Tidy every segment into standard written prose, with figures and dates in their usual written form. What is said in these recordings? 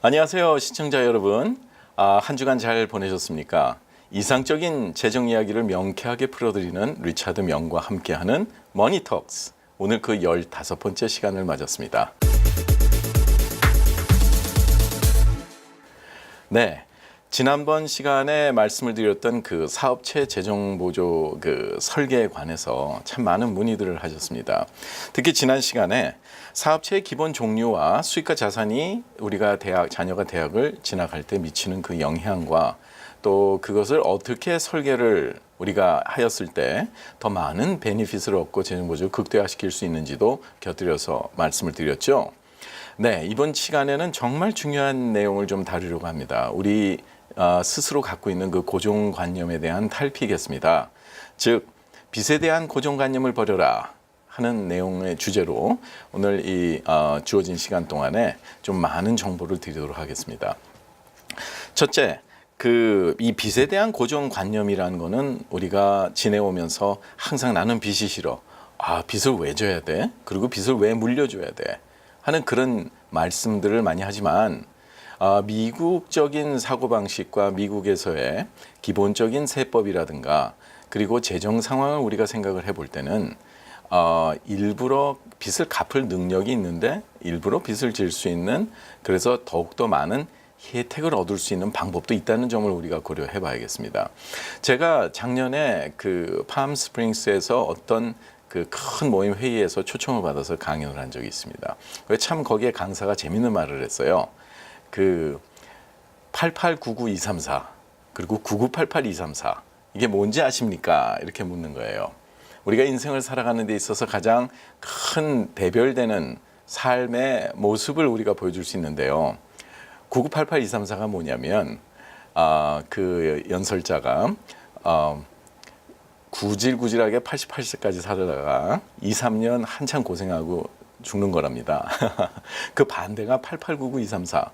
안녕하세요, 시청자 여러분. 한 주간 잘 보내셨습니까? 이상적인 재정 이야기를 명쾌하게 풀어드리는 리차드 명과 함께하는 머니톡스. 오늘 그 15번째 시간을 맞았습니다. 네. 지난번 시간에 말씀을 드렸던 그 사업체 재정 보조 그 설계에 관해서 참 많은 문의들을 하셨습니다. 특히 지난 시간에 사업체의 기본 종류와 수익과 자산이 우리가 자녀가 대학을 진학할 때 미치는 그 영향과 또 그것을 어떻게 설계를 우리가 하였을 때 더 많은 베니핏을 얻고 재정 보조를 극대화시킬 수 있는지도 곁들여서 말씀을 드렸죠. 네, 이번 시간에는 정말 중요한 내용을 좀 다루려고 합니다. 우리 스스로 갖고 있는 그 고정관념에 대한 탈피겠습니다. 즉, 빚에 대한 고정관념을 버려라 하는 내용의 주제로 오늘 이 주어진 시간 동안에 좀 많은 정보를 드리도록 하겠습니다. 첫째, 이 빚에 대한 고정관념이라는 거는 우리가 지내오면서 항상 나는 빚이 싫어. 빚을 왜 져야 돼? 그리고 빚을 왜 물려줘야 돼? 하는 그런 말씀들을 많이 하지만 미국적인 사고방식과 미국에서의 기본적인 세법이라든가 그리고 재정 상황을 우리가 생각을 해볼 때는 일부러 빚을 갚을 능력이 있는데 일부러 빚을 질 수 있는 그래서 더욱더 많은 혜택을 얻을 수 있는 방법도 있다는 점을 우리가 고려해 봐야겠습니다. 제가 작년에 그 팜스프링스에서 어떤 그 큰 모임 회의에서 초청을 받아서 강연을 한 적이 있습니다. 참 거기에 강사가 재밌는 말을 했어요. 그 8899234 그리고 9988234 이게 뭔지 아십니까? 이렇게 묻는 거예요. 우리가 인생을 살아가는 데 있어서 가장 큰 대별되는 삶의 모습을 우리가 보여줄 수 있는데요. 9988234가 뭐냐면 그 연설자가 구질구질하게 88세까지 살다가 2, 3년 한참 고생하고 죽는 거랍니다. 그 반대가 8899-234.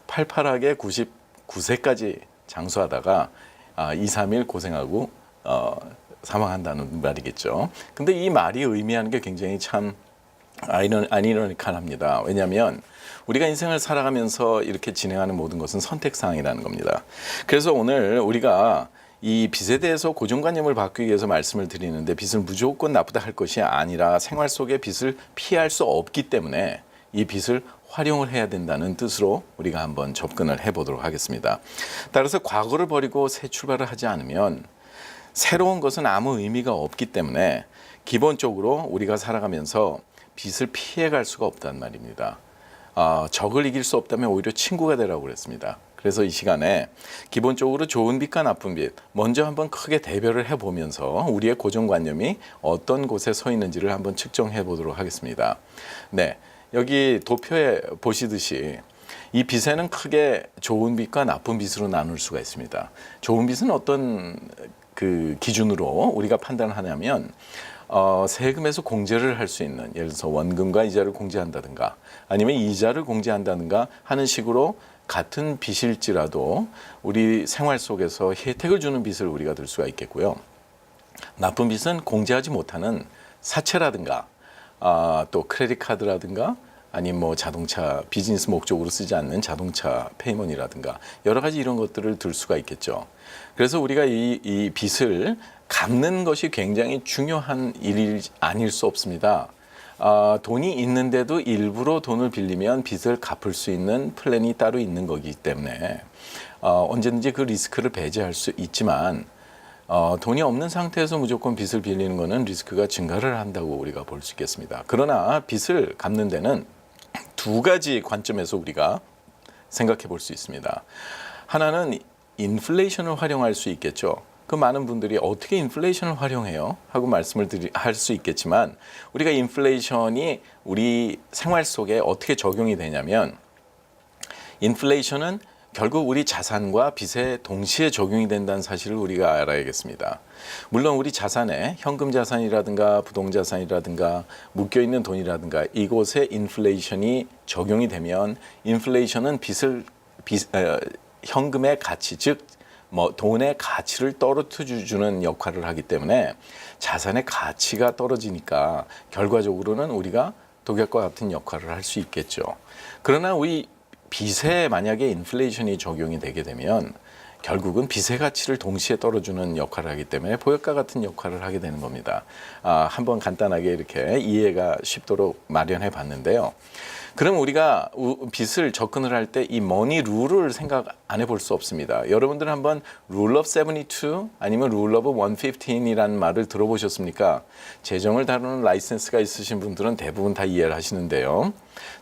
팔팔하게 99세까지 장수하다가 2, 3일 고생하고 사망한다는 말이겠죠. 근데 이 말이 의미하는 게 굉장히 참 아이러니컬합니다. 왜냐하면 우리가 인생을 살아가면서 이렇게 진행하는 모든 것은 선택사항이라는 겁니다. 그래서 오늘 우리가 이 빚에 대해서 고정관념을 바꾸기 위해서 말씀을 드리는데 빚을 무조건 나쁘다 할 것이 아니라 생활 속에 빚을 피할 수 없기 때문에 이 빚을 활용을 해야 된다는 뜻으로 우리가 한번 접근을 해보도록 하겠습니다. 따라서 과거를 버리고 새 출발을 하지 않으면 새로운 것은 아무 의미가 없기 때문에 기본적으로 우리가 살아가면서 빚을 피해갈 수가 없단 말입니다. 적을 이길 수 없다면 오히려 친구가 되라고 그랬습니다. 그래서 이 시간에 기본적으로 좋은 빚과 나쁜 빚 먼저 한번 크게 대별을 해보면서 우리의 고정관념이 어떤 곳에 서 있는지를 한번 측정해 보도록 하겠습니다. 네, 여기 도표에 보시듯이 이 빚에는 크게 좋은 빚과 나쁜 빚으로 나눌 수가 있습니다. 좋은 빚은 어떤 그 기준으로 우리가 판단하냐면 세금에서 공제를 할 수 있는 예를 들어서 원금과 이자를 공제한다든가 아니면 이자를 공제한다든가 하는 식으로 같은 빚일지라도 우리 생활 속에서 혜택을 주는 빚을 우리가 들 수가 있겠고요. 나쁜 빚은 공제하지 못하는 사채라든가 또 크레딧 카드라든가 아니면 뭐 자동차 비즈니스 목적으로 쓰지 않는 자동차 페이먼이라든가 여러 가지 이런 것들을 들 수가 있겠죠. 그래서 우리가 이 빚을 갚는 것이 굉장히 중요한 일이 아닐 수 없습니다. 돈이 있는데도 일부러 돈을 빌리면 빚을 갚을 수 있는 플랜이 따로 있는 거기 때문에 언제든지 그 리스크를 배제할 수 있지만 돈이 없는 상태에서 무조건 빚을 빌리는 것은 리스크가 증가를 한다고 우리가 볼 수 있겠습니다. 그러나 빚을 갚는 데는 두 가지 관점에서 우리가 생각해 볼 수 있습니다. 하나는 인플레이션을 활용할 수 있겠죠. 그 많은 분들이 어떻게 인플레이션을 활용해요? 하고 말씀을 할 수 있겠지만 우리가 인플레이션이 우리 생활 속에 어떻게 적용이 되냐면 인플레이션은 결국 우리 자산과 빚에 동시에 적용이 된다는 사실을 우리가 알아야겠습니다. 물론 우리 자산에 현금 자산이라든가 부동자산이라든가 묶여있는 돈이라든가 이곳에 인플레이션이 적용이 되면 인플레이션은 현금의 가치 즉 돈의 가치를 떨어뜨려주는 역할을 하기 때문에 자산의 가치가 떨어지니까 결과적으로는 우리가 독약과 같은 역할을 할 수 있겠죠. 그러나 우리 빚에 만약에 인플레이션이 적용이 되게 되면 결국은 빚의 가치를 동시에 떨어주는 역할을 하기 때문에 보역과 같은 역할을 하게 되는 겁니다. 한번 간단하게 이렇게 이해가 쉽도록 마련해 봤는데요. 그럼 우리가 빚을 접근을 할 때 이 머니 룰을 생각 안 해볼 수 없습니다. 여러분들 한번 룰 오브 72 아니면 룰 오브 115이라는 말을 들어보셨습니까? 재정을 다루는 라이센스가 있으신 분들은 대부분 다 이해를 하시는데요.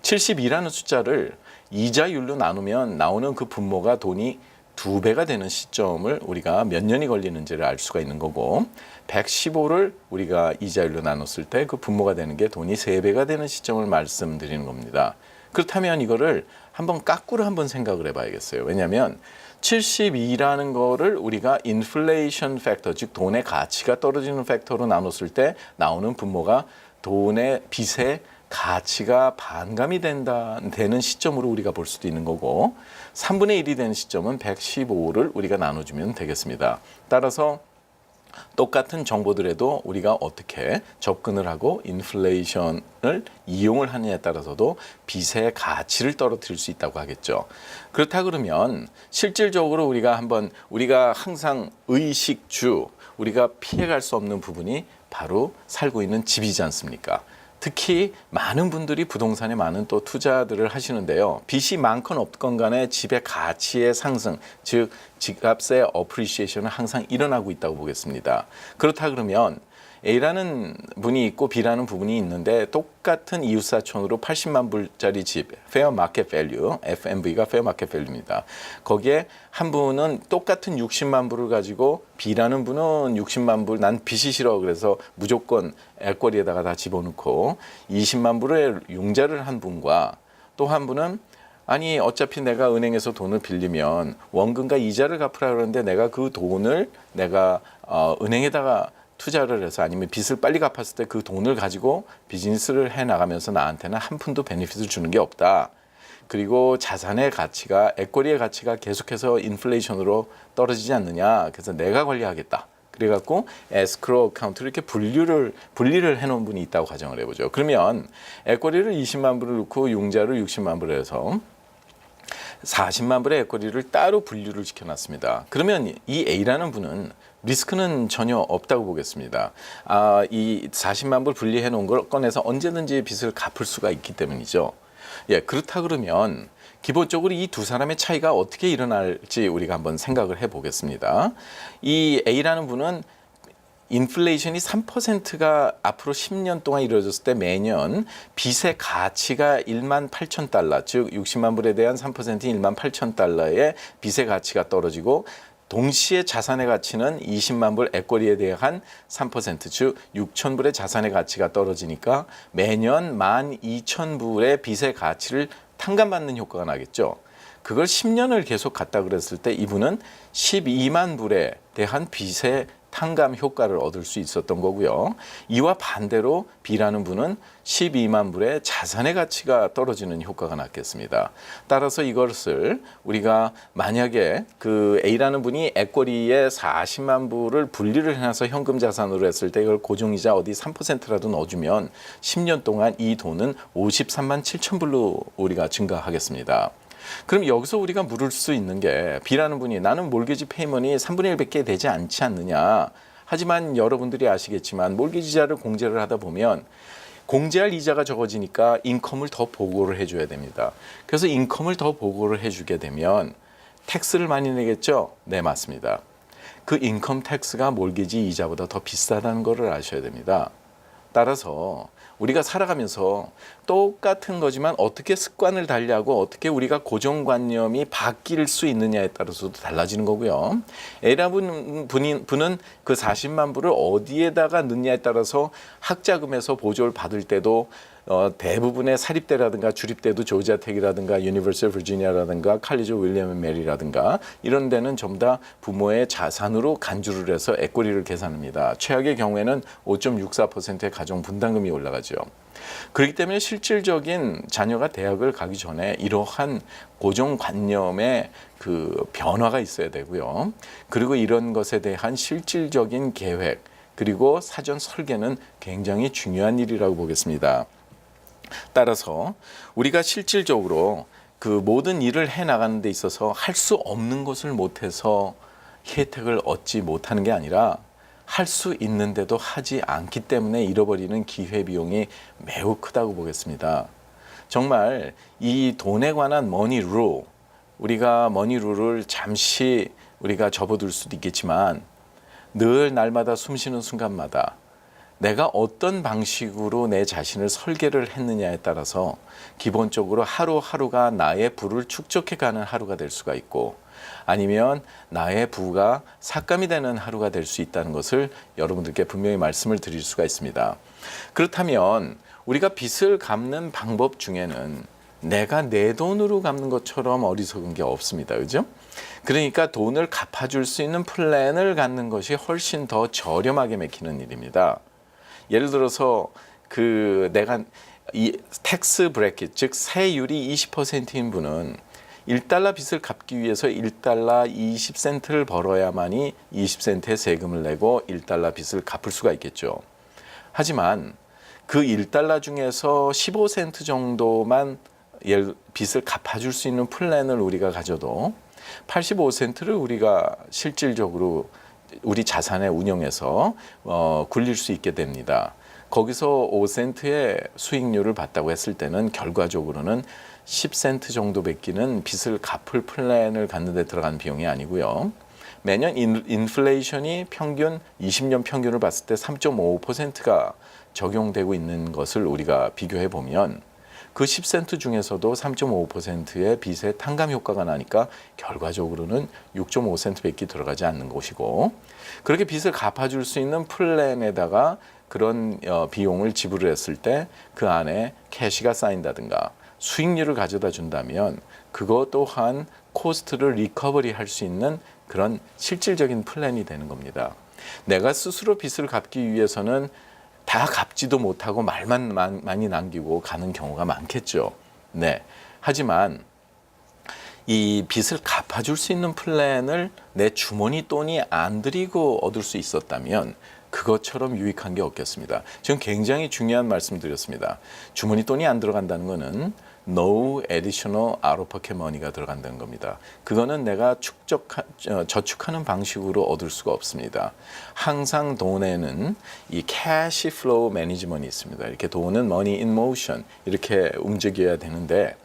72라는 숫자를 이자율로 나누면 나오는 그 분모가 돈이 2배가 되는 시점을 우리가 몇 년이 걸리는지를 알 수가 있는 거고 115를 우리가 이자율로 나눴을 때 그 분모가 되는 게 돈이 3배가 되는 시점을 말씀드리는 겁니다. 그렇다면 이거를 한번 까꾸로 한번 생각을 해봐야겠어요. 왜냐하면 72라는 거를 우리가 인플레이션 팩터, 즉 돈의 가치가 떨어지는 팩터로 나눴을 때 나오는 분모가 돈의 빚의 가치가 반감이 되는 시점으로 우리가 볼 수도 있는 거고 3분의 1이 되는 시점은 115를 우리가 나눠주면 되겠습니다. 따라서 똑같은 정보들에도 우리가 어떻게 접근을 하고 인플레이션을 이용을 하느냐에 따라서도 빚의 가치를 떨어뜨릴 수 있다고 하겠죠. 그렇다 그러면 실질적으로 우리가 항상 의식주, 우리가 피해갈 수 없는 부분이 바로 살고 있는 집이지 않습니까? 특히 많은 분들이 부동산에 많은 또 투자들을 하시는데요. 빚이 많건 없건 간에 집의 가치의 상승, 즉 집값의 어프리시에이션은 항상 일어나고 있다고 보겠습니다. 그렇다 그러면 A라는 분이 있고 B라는 부분이 있는데 똑같은 이웃사촌으로 80만 불짜리 집, Fair Market Value, FMV가 Fair Market Value입니다. 거기에 한 분은 똑같은 60만 불을 가지고 B라는 분은 60만 불, 난 빚이 싫어 그래서 무조건 액거리에다가 다 집어넣고 20만 불의 융자를 한 분과 또 한 분은 아니 어차피 내가 은행에서 돈을 빌리면 원금과 이자를 갚으라 그러는데 내가 그 돈을 은행에다가 투자를 해서 아니면 빚을 빨리 갚았을 때 그 돈을 가지고 비즈니스를 해나가면서 나한테는 한 푼도 베네핏을 주는 게 없다. 그리고 자산의 가치가, 액거리의 가치가 계속해서 인플레이션으로 떨어지지 않느냐. 그래서 내가 관리하겠다. 그래갖고 에스크로 어카운트를 이렇게 분리를 해놓은 분이 있다고 가정을 해보죠. 그러면 액거리를 20만 불을 넣고 융자를 60만 불을 해서 40만 불의 액거리를 따로 분류를 시켜놨습니다. 그러면 이 A라는 분은 리스크는 전혀 없다고 보겠습니다. 이 40만 불 분리해 놓은 걸 꺼내서 언제든지 빚을 갚을 수가 있기 때문이죠. 예, 그렇다 그러면 기본적으로 이 두 사람의 차이가 어떻게 일어날지 우리가 한번 생각을 해보겠습니다. 이 A라는 분은 인플레이션이 3%가 앞으로 10년 동안 이루어졌을 때 매년 빚의 가치가 1만 8천 달러, 즉 60만 불에 대한 3%인 1만 8천 달러의 빚의 가치가 떨어지고 동시에 자산의 가치는 20만 불 액거리에 대한 3%, 즉 6천 불의 자산의 가치가 떨어지니까 매년 12,000불의 빚의 가치를 탕감받는 효과가 나겠죠. 그걸 10년을 계속 갖다 그랬을 때 이분은 12만 불에 대한 빚의 탕감 효과를 얻을 수 있었던 거고요. 이와 반대로 B라는 분은 12만 불의 자산의 가치가 떨어지는 효과가 났겠습니다. 따라서 이것을 우리가 만약에 그 A라는 분이 액거리에 40만 불을 분리를 해놔서 현금 자산으로 했을 때 이걸 고정이자 어디 3%라도 넣어주면 10년 동안 이 돈은 53만 7천 불로 우리가 증가하겠습니다. 그럼 여기서 우리가 물을 수 있는 게 B라는 분이 나는 몰개지 페이먼이 3분의 1밖에 되지 않지 않느냐. 하지만 여러분들이 아시겠지만 몰개지자를 공제를 하다 보면 공제할 이자가 적어지니까 인컴을 더 보고를 해줘야 됩니다. 그래서 인컴을 더 보고를 해주게 되면 텍스를 많이 내겠죠? 네, 맞습니다. 그 인컴 텍스가 몰개지 이자보다 더 비싸다는 것을 아셔야 됩니다. 따라서 우리가 살아가면서 똑같은 거지만 어떻게 습관을 달리하고 어떻게 우리가 고정관념이 바뀔 수 있느냐에 따라서도 달라지는 거고요. A라는 분은 그 40만 불을 어디에다가 넣느냐에 따라서 학자금에서 보조를 받을 때도 대부분의 사립대라든가 주립대도 조지아텍이라든가 유니버시티 버지니아라든가 칼리지 윌리엄 앤 메리라든가 이런 데는 전부 다 부모의 자산으로 간주를 해서 액거리를 계산합니다. 최악의 경우에는 5.64%의 가정 분담금이 올라가죠. 그렇기 때문에 실질적인 자녀가 대학을 가기 전에 이러한 고정관념의 그 변화가 있어야 되고요. 그리고 이런 것에 대한 실질적인 계획 그리고 사전 설계는 굉장히 중요한 일이라고 보겠습니다. 따라서 우리가 실질적으로 그 모든 일을 해 나가는 데 있어서 할 수 없는 것을 못해서 혜택을 얻지 못하는 게 아니라 할 수 있는데도 하지 않기 때문에 잃어버리는 기회비용이 매우 크다고 보겠습니다. 정말 이 돈에 관한 머니룰, 우리가 머니룰을 잠시 우리가 접어둘 수도 있겠지만 늘 날마다 숨쉬는 순간마다 내가 어떤 방식으로 내 자신을 설계를 했느냐에 따라서 기본적으로 하루하루가 나의 부를 축적해가는 하루가 될 수가 있고 아니면 나의 부가 삭감이 되는 하루가 될 수 있다는 것을 여러분들께 분명히 말씀을 드릴 수가 있습니다. 그렇다면 우리가 빚을 갚는 방법 중에는 내가 내 돈으로 갚는 것처럼 어리석은 게 없습니다. 그죠? 그러니까 돈을 갚아줄 수 있는 플랜을 갖는 것이 훨씬 더 저렴하게 맥히는 일입니다. 예를 들어서 내가 이 텍스 브래킷, 즉 세율이 20%인 분은 1달러 빚을 갚기 위해서 1달러 20센트를 벌어야만이 20센트의 세금을 내고 1달러 빚을 갚을 수가 있겠죠. 하지만 그 1달러 중에서 15센트 정도만 빚을 갚아줄 수 있는 플랜을 우리가 가져도 85센트를 우리가 실질적으로 우리 자산에 운용해서 굴릴 수 있게 됩니다. 거기서 5센트의 수익률을 받다고 했을 때는 결과적으로는 10센트 정도 뺏기는 빚을 갚을 플랜을 갖는 데 들어간 비용이 아니고요. 매년 인플레이션이 평균 20년 평균을 봤을 때 3.5%가 적용되고 있는 것을 우리가 비교해 보면 그 10센트 중에서도 3.5%의 빚의 탕감 효과가 나니까 결과적으로는 6.5센트 밖에 들어가지 않는 것이고 그렇게 빚을 갚아줄 수 있는 플랜에다가 그런 비용을 지불을 했을 때 그 안에 캐시가 쌓인다든가 수익률을 가져다 준다면 그것 또한 코스트를 리커버리 할 수 있는 그런 실질적인 플랜이 되는 겁니다. 내가 스스로 빚을 갚기 위해서는 다 갚지도 못하고 말만 많이 남기고 가는 경우가 많겠죠. 네. 하지만 이 빚을 갚아줄 수 있는 플랜을 내 주머니 돈이 안 들이고 얻을 수 있었다면 그것처럼 유익한 게 없겠습니다. 지금 굉장히 중요한 말씀 드렸습니다. 주머니 돈이 안 들어간다는 것은 no additional out of pocket money가 들어간다는 겁니다. 그거는 내가 저축하는 방식으로 얻을 수가 없습니다. 항상 돈에는 이 cash flow management이 있습니다. 이렇게 돈은 money in motion 이렇게 움직여야 되는데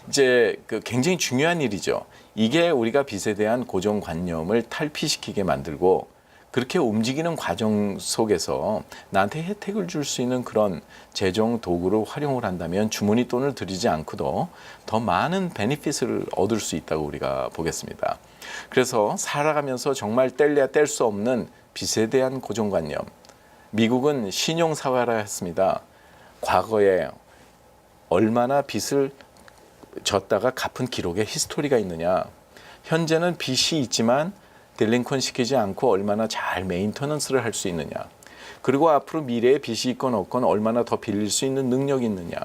이제 굉장히 중요한 일이죠. 이게 우리가 빚에 대한 고정관념을 탈피시키게 만들고 그렇게 움직이는 과정 속에서 나한테 혜택을 줄 수 있는 그런 재정 도구를 활용을 한다면 주머니 돈을 들이지 않고도 더 많은 베니핏을 얻을 수 있다고 우리가 보겠습니다. 그래서 살아가면서 정말 뗄래야 뗄 수 없는 빚에 대한 고정관념. 미국은 신용사회라 했습니다. 과거에 얼마나 빚을 졌다가 갚은 기록에 히스토리가 있느냐. 현재는 빚이 있지만 딜링컨 시키지 않고 얼마나 잘 메인터넌스를 할 수 있느냐. 그리고 앞으로 미래에 빚이 있건 없건 얼마나 더 빌릴 수 있는 능력이 있느냐.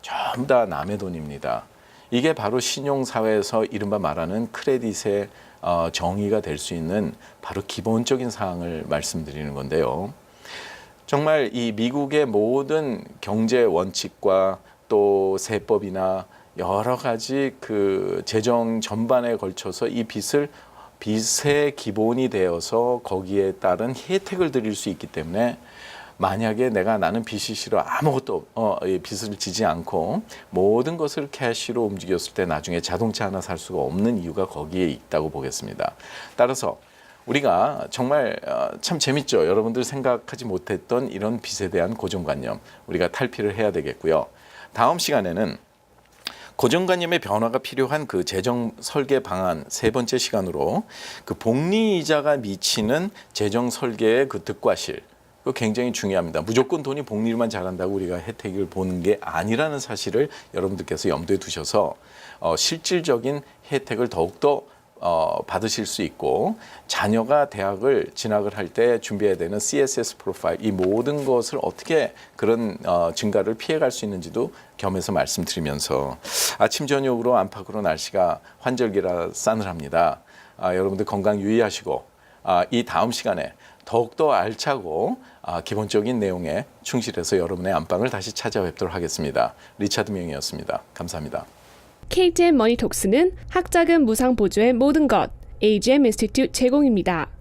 전부 다 남의 돈입니다. 이게 바로 신용사회에서 이른바 말하는 크레딧의 정의가 될 수 있는 바로 기본적인 사항을 말씀드리는 건데요. 정말 이 미국의 모든 경제 원칙과 또 세법이나 여러 가지 그 재정 전반에 걸쳐서 이 빚의 기본이 되어서 거기에 따른 혜택을 드릴 수 있기 때문에 만약에 나는 빚이 싫어 아무것도 빚을 지지 않고 모든 것을 캐시로 움직였을 때 나중에 자동차 하나 살 수가 없는 이유가 거기에 있다고 보겠습니다. 따라서 우리가 정말 참 재밌죠. 여러분들 생각하지 못했던 이런 빚에 대한 고정관념 우리가 탈피를 해야 되겠고요. 다음 시간에는 고정관념의 변화가 필요한 그 재정 설계 방안 세 번째 시간으로 그 복리이자가 미치는 재정 설계의 그 득과실 그거 굉장히 중요합니다. 무조건 돈이 복리만 잘한다고 우리가 혜택을 보는 게 아니라는 사실을 여러분들께서 염두에 두셔서 실질적인 혜택을 더욱더 받으실 수 있고 자녀가 대학을 진학을 할 때 준비해야 되는 CSS 프로파일 이 모든 것을 어떻게 그런 증가를 피해갈 수 있는지도 겸해서 말씀드리면서 아침 저녁으로 안팎으로 날씨가 환절기라 싸늘합니다. 여러분들 건강 유의하시고 이 다음 시간에 더욱더 알차고 기본적인 내용에 충실해서 여러분의 안방을 다시 찾아뵙도록 하겠습니다. 리차드 명이었습니다. 감사합니다. KTN 머니톡스는 학자금 무상 보조의 모든 것 AGM 인스티튜트 제공입니다.